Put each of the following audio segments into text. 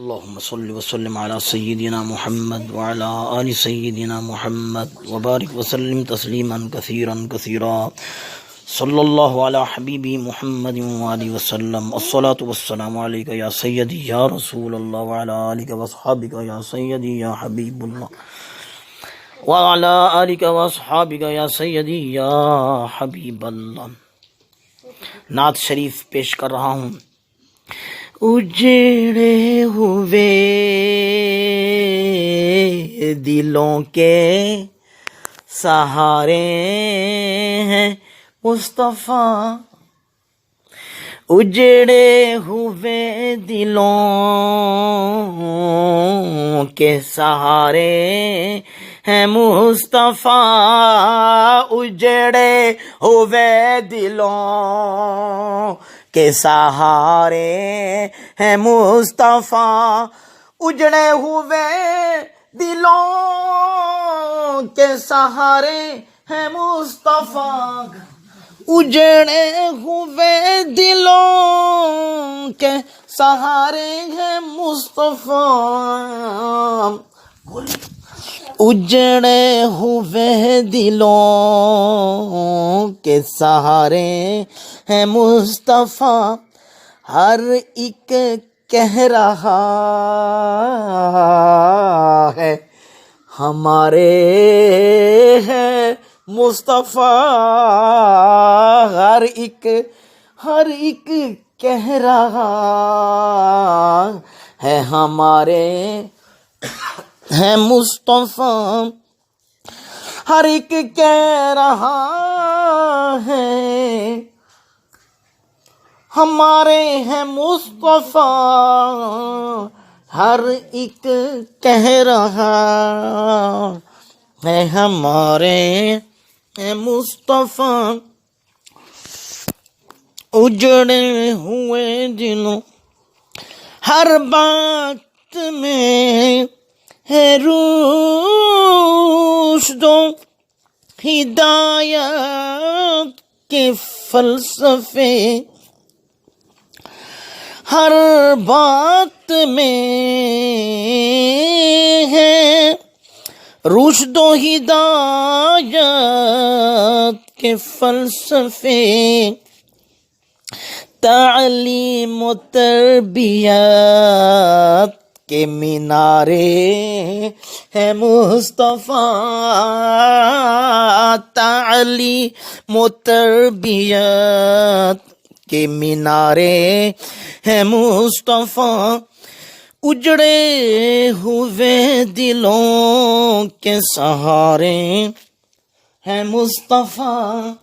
اللهم صل وسلم على سيدنا محمد وعلى آل سيدنا محمد وبارك وسلم تسليما كثيرا كثيرا صلى الله على حبيبي محمد وآله وسلم. الصلاة والسلام عليك يا سيدي يا رسول الله وعلى آلك وصحابك يا سيدي يا حبيب الله وعلى آلك وصحابك يا سيدي يا حبيب الله. نعت شریف پیش کر رہا ہوں. اجڑے ہوئے دلوں کے سہارے ہیں مصطفیٰ، اجڑے ہوئے دلوں کے سہارے ہیں مصطفیٰ، اجڑے ہوئے دلوں کے سہارے ہیں مصطفیٰ، اجڑے ہوئے دلوں کے سہارے ہیں مصطفیٰ، اجڑے ہوئے دلوں کے سہارے ہیں مصطفیٰ، اجڑے ہوئے دلوں کے سہارے ہیں مصطفیٰ. ہر ایک کہہ رہا ہے ہمارے ہیں مصطفیٰ، ہر ایک کہہ رہا ہے ہمارے ہے مصطفیٰ، ہر ایک کہہ رہا ہے ہمارے ہیں مصطفیٰ، ہر ایک کہہ رہا ہے ہمارے ہیں مصطفیٰ. اجڑے ہوئے دلوں ہر بات میں ہے رشد و ہدایت کے فلسفے، ہر بات میں ہے رشد و ہدایت کے فلسفے، تعلیم و تربیت کے مینارے ہے مصطفیٰ، تعلیم و تربیت کے مینارے ہے مصطفیٰ، اجڑے ہوئے دلوں کے سہارے ہے مصطفیٰ،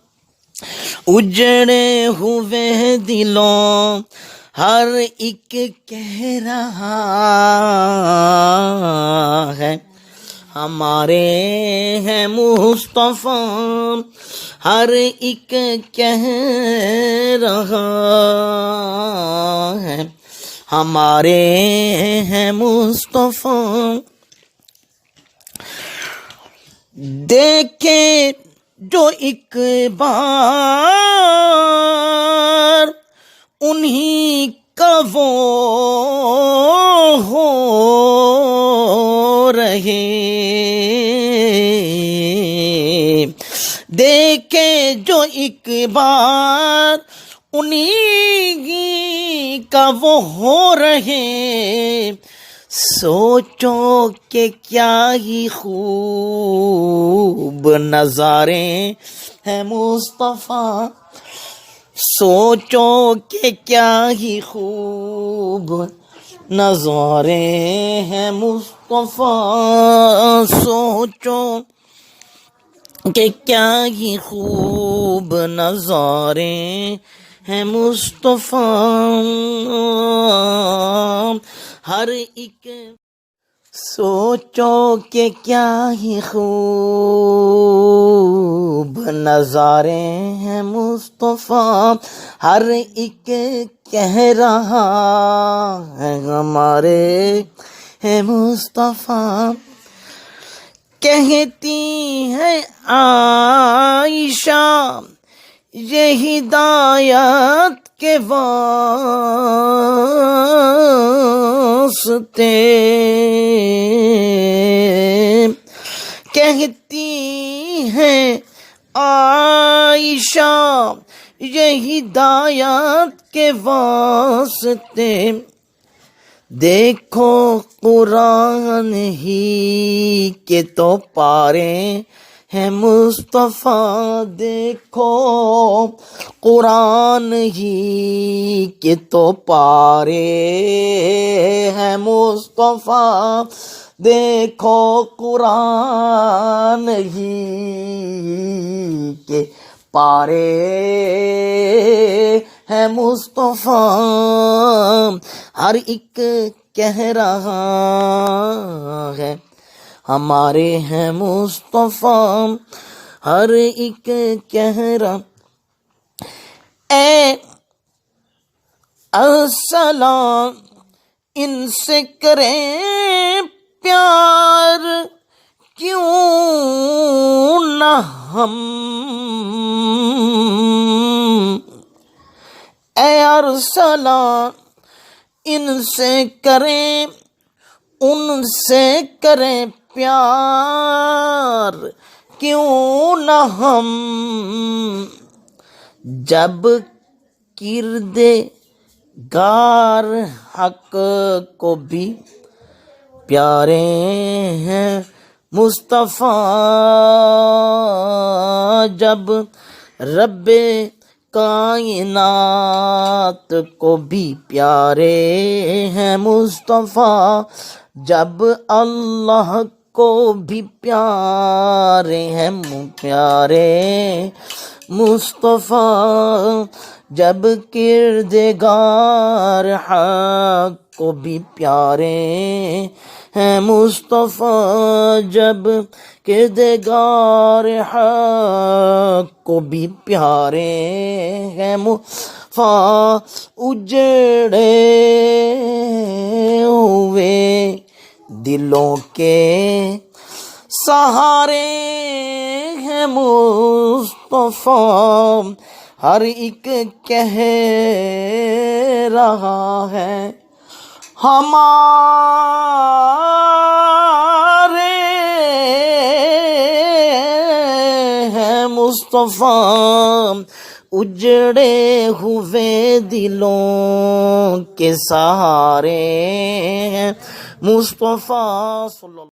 اجڑے ہوئے دلوں ہر ایک کہہ رہا ہے ہمارے ہیں مصطفیٰ، ہر ایک کہہ رہا ہے ہمارے ہیں مصطفیٰ. دیکھے جو ایک بار انہی کا وہ ہو رہے، دیکھے جو ایک بار انہی کا وہ ہو رہے، سوچو کہ کیا ہی خوب نظارے ہیں مصطفیٰ، سوچو کہ کیا ہی خوب نظارے ہیں مصطفیٰ، سوچو کہ کیا ہی خوب نظارے ہیں مصطفیٰ، ہر ایک سوچو کہ کیا ہی خوب نظارے ہیں مصطفیٰ، ہر ایک کہہ رہا ہے ہمارے ہیں مصطفیٰ. کہتی ہے عائشہ یہ ہدایت کے واسطے کہتی ہیں عائشہ، یہ ہدایت کے واسطے دیکھو قرآن ہی کے تو پارے ہیں مصطفیٰ، دیکھو قرآن ہی کے تو پارے ہیں مصطفیٰ، دیکھو قرآن ہی کے پارے ہے مصطفیٰ۔ ہر ایک کہہ رہا ہے ہمارے ہیں مصطفیٰ، ہر ایک کہہ رہا اے السلام ان سے کریں پیار، کیوں نہ ہم اے ارسلان ان سے کریں، ان سے کریں پیار، کیوں نہ ہم جب کردگار حق کو بھی پیارے ہیں مصطفیٰ، جب رب کائنات کو بھی پیارے ہیں مصطفیٰ، جب اللہ کو بھی پیارے ہیں پیارے مصطفیٰ، جب کردگار حق کو بھی پیارے ہیں مصطفیٰ، جب کردگار حق کو بھی پیارے ہیں مصطفیٰ، اجڑے ہوئے دلوں کے سہارے ہیں مصطفیٰ، ہر ایک کہہ رہا ہے ہمارے ہیں مصطفیٰ، اجڑے ہوئے دلوں کے سہارے ہیں مصطفیٰ صلی اللہ